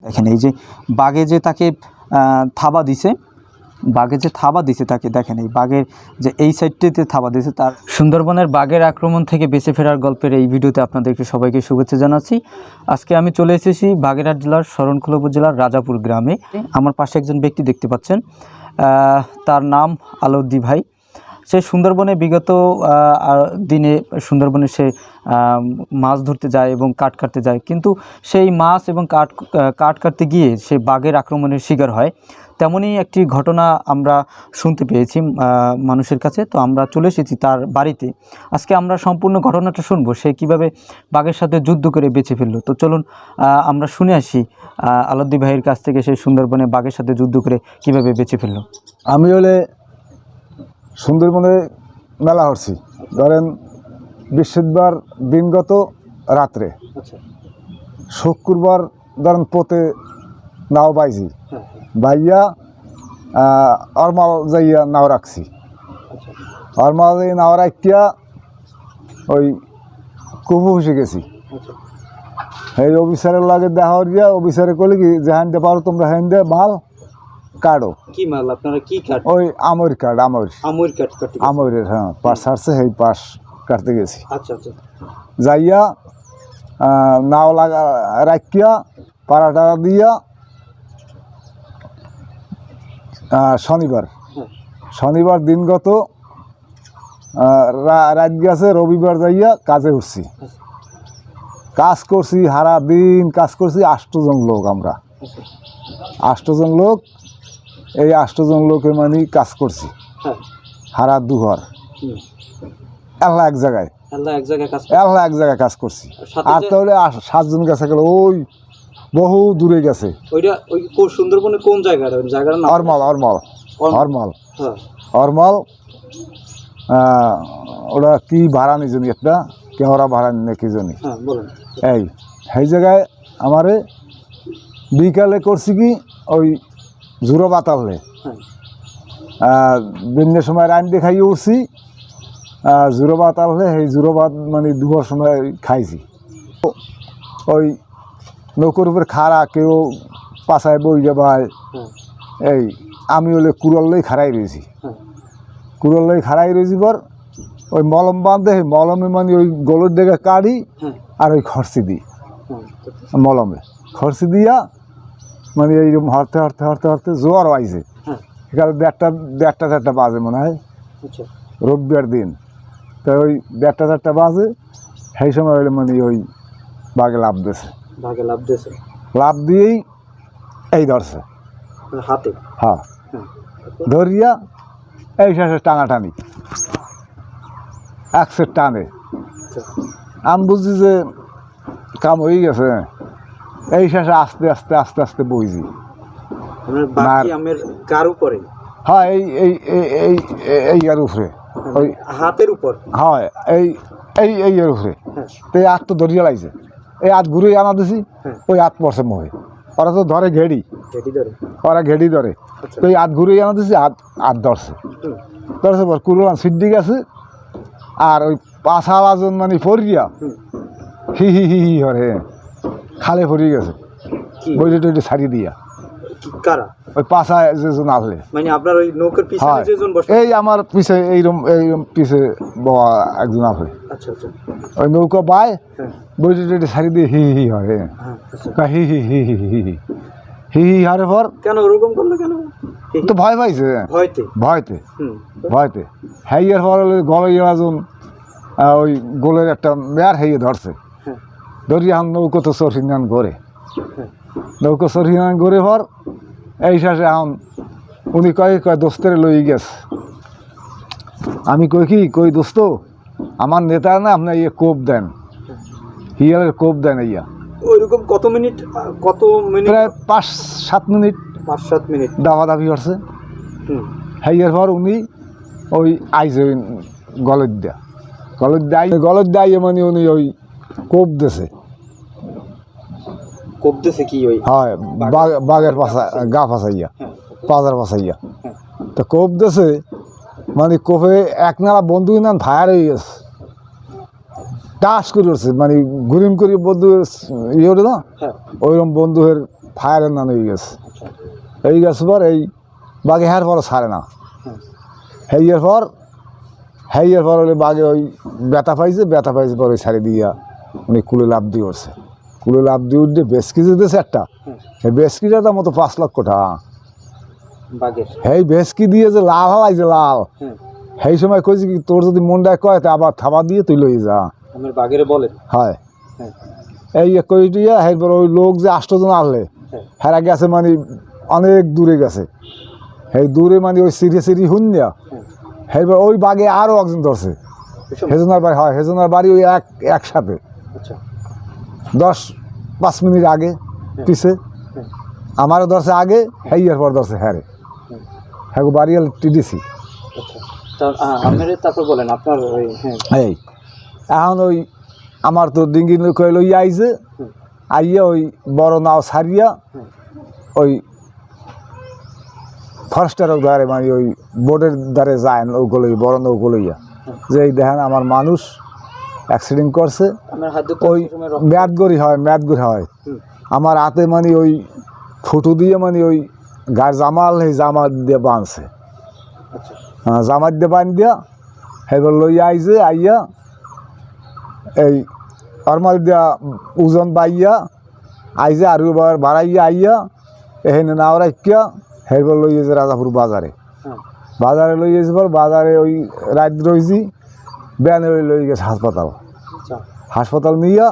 দেখেন এই যে বাঘে যে তাকে থাবা দিছে, বাঘে যে থাবা দিছে তাকে, দেখেন এই বাঘের যে এই সাইডটিতে থাবা দিছে তার। সুন্দরবনের বাঘের আক্রমণ থেকে বেঁচে ফেরার গল্পের এই ভিডিওতে আপনাদেরকে সবাইকে শুভেচ্ছা জানাচ্ছি। আজকে আমি চলে এসেছি বাগেরহাট জেলার শরণখোলা উপজেলার রাজাপুর গ্রামে। আমার পাশে একজন ব্যক্তি দেখতে পাচ্ছেন, তার নাম আলদ্দি ভাই। সে সুন্দরবনে বিগত দিনে সুন্দরবনে সে মাছ ধরতে যায় এবং কাঠ কাটতে যায়, কিন্তু সেই মাছ এবং কাঠ কাটতে গিয়ে সে বাঘের আক্রমণের শিকার হয়। তেমনই একটি ঘটনা আমরা শুনতে পেয়েছি মানুষের কাছে। তো আমরা চলে এসেছি তার বাড়িতে। আজকে আমরা সম্পূর্ণ ঘটনাটা শুনবো, সে কিভাবে বাঘের সাথে যুদ্ধ করে বেঁচে ফেললো। তো চলুন আমরা শুনে আসি আলদ্দি ভাইয়ের কাছ থেকে সে সুন্দরবনে বাঘের সাথে যুদ্ধ করে কিভাবে বেঁচে ফেললো। আমি হলে সুন্দরবনে মেলা হচ্ছি, ধরেন বৃহস্পতিবার দিনগত রাত্রে, শুক্রবার ধরেন পোতে নাও বাইছি, বাইয়া অরমাল যাইয়া নাও রাখছি, অরমাল নাও রাখিয়া ওই কুবু ফুসে গেছি। এই অফিসারের লাগে দেখা হইয়া অফিসারে কলে কি যে হ্যান্ডে পারো তোমরা হ্যান্ডে মাল কাটো। কি মাল আপনারা কি কাট? ওই আমর কাঠ, আমর কাট কাটতে, আমরের, হ্যাঁ পাশ ছাড়ছে, সেই পাশ কাটতে গেছি। আচ্ছা আচ্ছা। যাইয়া নাও লাগা রাখিয়া পাড়াটা দিয়া শনিবার দিনগত রাত গেছে, রবিবার যাইয়া কাজে উঠছি। কাজ করছি, সারা দিন কাজ করছি। 8 জন লোক, আমরা 8 জন লোক, এই 8 জন লোকে মানে কাজ করছি সারা দুহর। আল্লাহ এক জায়গায় কাজ করছি। আর তাহলে 7 জন গেছে গেল, ওই বহু দূরে গেছে। সুন্দরবনে কোন জায়গাটা? ওই জায়গার নাম অরমাল। ওরা কি ভাড়া নি জানি, একটা কেওড়া ভাড়া নি কি জানি। এই জায়গায় আমারে বিকালে করছি কি ওই জুরো বাতালে দিনের সময় রান দিয়ে খাইয়ে উঠছি। জুরো ভাত আনলে সেই জুরো ভাত মানে দুপুর সময় খাইছি। ওই নৌকোর উপরে খাড়া, কেউ পাশায় বই যাবায়। এই আমি হলে কুড়াল্লাই খাড়াই রয়েছি, পর ওই মলম বাঁধে, মলমে মানে ওই গলুর ডেকে কাড়ি আর ওই খরচি দিই, মলমে খরচি দিয়া মানে এইরকম হরতে জোয়ার আইছে। এখানে 1টা বাজে মনে হয়, রবিবার দিন। তো ওই 1টা বাজে, সেই সময় হইলে মানে ওই বাঘে লাভ দিয়েছে, লাভ দিয়েই এই ধরছে হাতে। হ্যাঁ, ধরিয়া এই শেষে টানাটানি, একসের টানে। আমি বুঝছি যে কাম হয়ে গেছে। এই শেষে আস্তে আস্তে বইছি। হ্যাঁ, এই এর উপরে, ওই হাতের উপর, হয় এই এর উপরে। তো এই হাত তো ধরিয়া লাগছে, এই হাত ঘুরে আনা দিছি, ওই হাত পড়ছে মোহে। ওরা তো ধরে ঘেড়ি, ওরা ঘেড়ি ধরে। তো এই হাত ঘুরে আনা দিছি, হাত ধরছে পর কুরলান সিদ্ধি গেছে। আর ওই পাশা বাজন মানে ফরিয়া হি হি হি হি হরে খালে ফরিয়ে গেছে, বইটা টইটা ছাড়িয়ে দিয়া। ওই পাশায় যেজন আসলে মানে আপনার ওই নৌকার পিছনে যেজন বসে, এই আমার পিছে এইরকম পিছে বাবা একজন আসলে। আচ্ছা আচ্ছা। ওই নৌকা বায়, বইটা টইটা ছাড়িয়ে দিয়ে হি হি হরে, হি হি হি হি হি হি হি হি হারে পর। কেন ওরকম করলো? কেন? তো ভয় পাইছে, ভয়তে হাইয়ার পর গলে এজন ওই গোলের একটা মেয়ার হাইয়ে ধরছে। ধরিয়া নৌকো তো চরহিনান ঘরে, নৌকো চরহিনান ঘরে পর এই শেষে এখন উনি কয় দোস্তের লই গেছে। আমি কই দোস্ত, আমার নেতা না আপনার ইয়ে কোপ দেন, হিয়ালের কোপ দেন। ইয়া ওইরকম কত মিনিট প্রায় 5-7 মিনিট দাবি করছে। হাইয়ার পর উনি ওই আইছে ওই গলত দেয় মানে উনি ওই কোপ দিছে কি ওই, হয় বাঘের পাশা গা ফাঁসাইয়া, পাজার ফাঁসাইয়া। তো কোপ দিছে মানে কোপে এক নালা বন্ধু না ফায়ার হয়ে গেছে, টাস করে উঠছে, মানে ঘুরিম করি বন্ধু ইয়ে না, ওইরকম বন্ধুয়ের ফায়ারের নাম হয়ে গেছে। এই গেছে পর এই বাঘে হ্যার পরও ছাড়ে না। হেইয়ের পর হলে বাঘে ওই ব্যথা পাইছে পর ওই ছাড়ি দিয়া উনি কুলে লাভ দিয়ে উঠছে। কুলে লাভ দিয়ে উঠে বেসকি দিতেছে একটা, এই বেসকিটা তার মতো 5 লক্ষ টাকা। এই বেসকি দিয়ে যে লাল হালাইছে লাল, সেই সময় কইছি কি তোর যদি মনটা কয় তা আবার থাবা দিয়ে তুই লই যা। হয় এই কই দিয়া এরপর ওই লোক যে 8 জন আসলে হেরা গেছে মানে অনেক দূরে গেছে। এই দূরে মানে ওই সিরি হুন্যা এরপর ওই বাঘে আরও একজন ধরছে। হেজনার বাড়ি হয়, হেজনার বাড়ি ওই একসাথে 10-5 মিনিট আগে পিছে আমারও ধরছে আগে, হেইয়ের পর ধরছে হ্যাঁ হ্যাঁ বাড়ি টিডিসি। তারপর বলেন আপনার এই এখন ওই আমার তো ডিঙ্গি লইয়া আইছে, আইয়া ওই বড় নাও ছাড়িয়া ওই ফরেস্টারের দ্বারে মানে ওই বোর্ডের দ্বারে যায় নৌকো বড় নৌকো লইয়া যে এই দেখেন আমার মানুষ অ্যাক্সিডেন্ট করছে। ওই ম্যাদগড়ি হয় আমার হাতে মানে ওই ফুটু দিয়ে মানে ওই গায়ের জামাল এই জামা দিয়ে বাঁধছে, জামাত দিয়ে বাঁধ দিয়া এবার লইয়া আইছে। আইয়া এই নর্মাল দিয়া ওজন বাইয়া আইছে আর এবার বাড়াইয়া আইয়া এখানে নাও রাখিয়া এবার লইয়েছে রাজাপুর বাজারে লইয়েছে পর বাজারে ওই রাত রয়েছি ব্যানে ওই লই গেছে হাসপাতাল নিয়া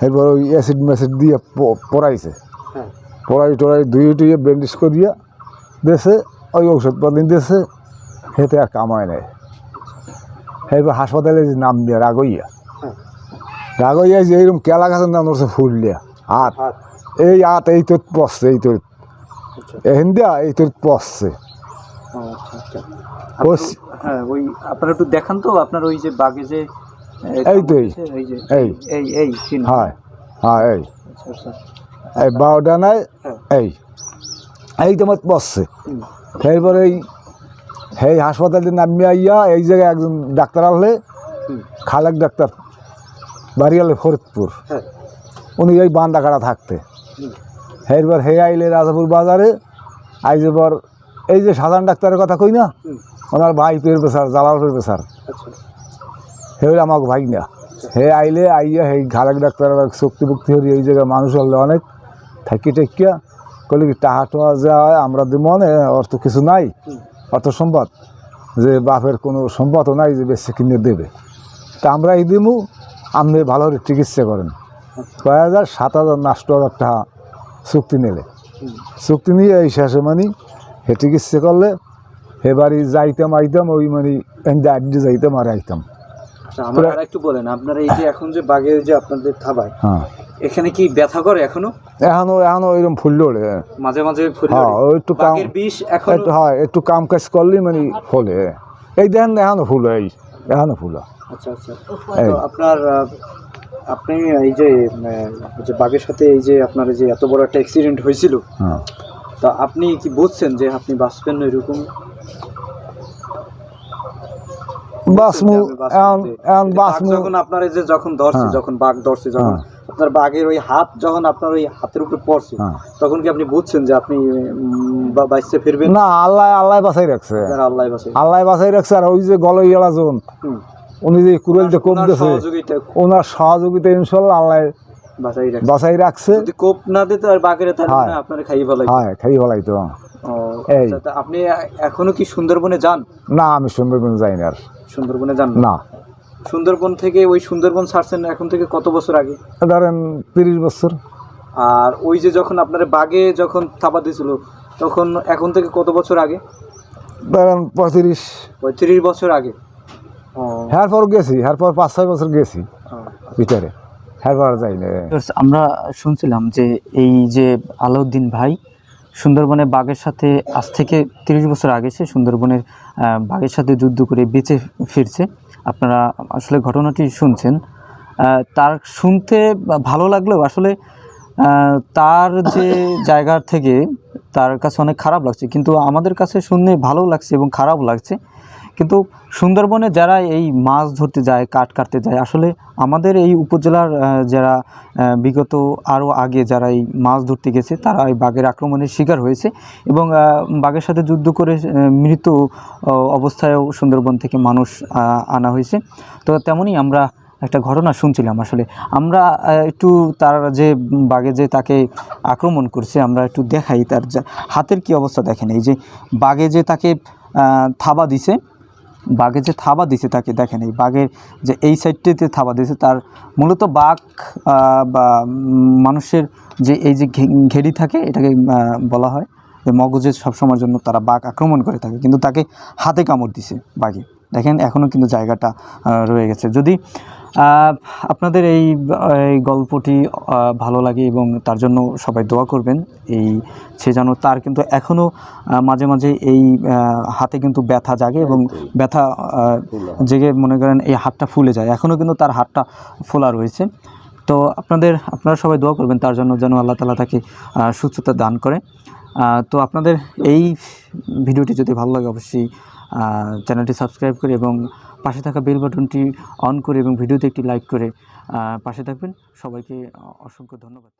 এবার ওই অ্যাসিড ম্যাসিড দিয়ে পড়াইছে, পড়াই টড়াই ধুয়ে টুয়ে ব্যান্ডেজ করিয়া দেশে ওই ঔষধপাতি দিয়েছে, হেতে আর কামায় নেয়। এবার হাসপাতালে নাম দিয়া রাগইয়া যে এইরকম কেলা গাছের নাম ধরছে ফুললিয়া হাত, এই হাত এই তোর পড়ছে, এই তোর এহেন দিয়া এই তোর পড়ছে। হ্যাঁ ওই আপনারা একটু দেখান তো আপনার ওই যে বাঘে যে এই তো এই হ্যাঁ হ্যাঁ এই বারোটা নাই এই তোমার পড়ছে। এরপরে এই হাসপাতালে নামিয়ে আইয়া এই জায়গায় একজন ডাক্তার আনলে খালেক ডাক্তার বাড়ি আলে ফরিদপুর, উনি এই বান্দাকাড়া থাকতে। এরপর হে আইলে রাজাপুর বাজারে আইজে পর এই যে সাধারণ ডাক্তারের কথা কই না, ওনার ভাই প্রফেসর জালাল প্রফেসর, হে আমাকে ভাই না। হে আইলে আইয়া এই খালেক ডাক্তার শক্তি ভক্তি হরি এই জায়গায় মানুষ হলে অনেক থাকি টেকিয়া কইলে কি টাহা টোয়া যা হয় আমরা মনে অর্থ কিছু নাই, অর্থ সম্পদ যে বাপের কোনো সম্পদও নাই যে বেশি কিনে দেবে, তা আমরা এই দিমু আপনি ভালো করে চিকিৎসা করেন। 6,000-7,000 না 8,000 টাকা চুক্তি নিলে, চুক্তি নিয়ে এই শেষে মানে হে চিকিৎসা করলে হে বাড়ি যাইতাম আইতাম ওই মানে আড্ডি যাইতাম আর আইতাম। আমরা একটু বলেন আপনারা এই যে এখন যে বাঘে যে আপনাদের থাবায় এখানে কি ব্যথা করে এখনো ওইরকম ফুল ওড়ে মাঝে ফুল একটু কাম বিষ এখন হয় একটু কাম কাজ করলে মানে ফলে এই দেখেন এখনো ফুল এখনো ফুল। আচ্ছা আপনার আপনি এই যে বাঘের সাথে এই যে আপনার যে এত বড় একটা অ্যাক্সিডেন্ট হয়েছিল, তা আপনি কি বুঝছেন যে আপনি বাঁচবেন না এরকম? যখন আপনার এই যে যখন ধরছে যখন বাঘ ধরছে যখন আপনার বাঘের ওই হাত যখন আপনার ওই হাতের উপরে পড়ছে তখন কি আপনি বুঝছেন যে আপনি বাইসে ফিরবেন? না, আল্লাহ বাঁচাই রাখছে, আল্লাহ বাঁচাই রাখছে। আর ওই যে গলইয়ালা জন উনি যে কুড়ালটা কোপ দিয়েছে ওনার সহযোগিতা ইনশাল্লাহ আল্লাহ বাঁচাই রাখছে। যদি কোপ না দিত আর বাঘের তাহলে আপনার খাইয়ে ফেলাই তো। আপনি এখনো কি সুন্দরবনে যান? না, আমি সুন্দরবন যাই না। আর সুন্দরবনে যান না? সুন্দরবন থেকে ওই সুন্দরবন ছাড়ছেন এখন থেকে কত বছর আগে? ধরেন 30 বছর। আর ওই যে যখন আপনার বাঘে যখন থাবা দিয়েছিল তখন এখন থেকে কত বছর আগে? ধরেন 35 বছর আগে। এরপর গেছি, এরপর 5-6 বছর গেছি ভিতরে, এরপর যাই না। আমরা শুনছিলাম যে এই যে আলাউদ্দিন ভাই সুন্দরবনে বাঘের সাথে আজ থেকে 30 বছর আগে সে সুন্দরবনের বাঘের সাথে যুদ্ধ করে বেঁচে ফিরছে। আপনারা আসলে ঘটনাটি শুনছেন, তার শুনতে ভালো লাগলেও আসলে তার যে জায়গার থেকে তার কাছে অনেক খারাপ লাগছে, কিন্তু আমাদের কাছে শুনে ভালো লাগছে এবং খারাপ লাগছে। কিন্তু সুন্দরবনে যারা এই মাছ ধরতে যায়, কাঠ কাটতে যায়, আসলে আমাদের এই উপজেলার যারা বিগত আরও আগে যারা এই মাছ ধরতে গেছে তারা এই বাঘের আক্রমণের শিকার হয়েছে এবং বাঘের সাথে যুদ্ধ করে মৃত অবস্থায়ও সুন্দরবন থেকে মানুষ আনা হয়েছে। তো তেমনই আমরা একটা ঘটনা শুনছিলাম। আসলে আমরা একটু তার যে বাঘে যে তাকে আক্রমণ করছে আমরা একটু দেখাই তার হাতের কি অবস্থা। দেখেন এই যে বাঘে যে তাকে থাবা দিছে, বাঘে যে থাবা দিছে তাকে দেখেন, এই বাঘের যে এই সাইডটিতে থাবা দিছে তার মূলত বাঘ বা মানুষের যে এই যে ঘেরি থাকে এটাকে বলা হয় যে মগজের সবসময়ের জন্য তারা বাঘ আক্রমণ করে থাকে, কিন্তু তাকে হাতে কামড় দিছে বাঘে। দেখেন এখনও কিন্তু জায়গাটা রয়ে গেছে। যদি আপনাদের এই গল্পটি ভালো লাগে এবং তার জন্য সবাই দোয়া করবেন, সে যেন তার কিন্তু এখনও মাঝে মাঝে এই হাতে কিন্তু ব্যথা জাগে এবং ব্যথা জেগে মনে করেন এই হাতটা ফুলে যায়, এখনও কিন্তু তার হাতটা ফোলা রয়েছে। তো আপনারা সবাই দোয়া করবেন তার জন্য যেন আল্লাহ তাআলা তাকে সুস্থতা দান করে। তো আপনাদের এই ভিডিওটি যদি ভালো লাগে অবশ্যই চ্যানেলটি সাবস্ক্রাইব করে এবং পাশে থাকা বেল বাটনটি অন করে এবং ভিডিওতে একটি লাইক করে পাশে থাকবেন। সবাইকে অসংখ্য ধন্যবাদ।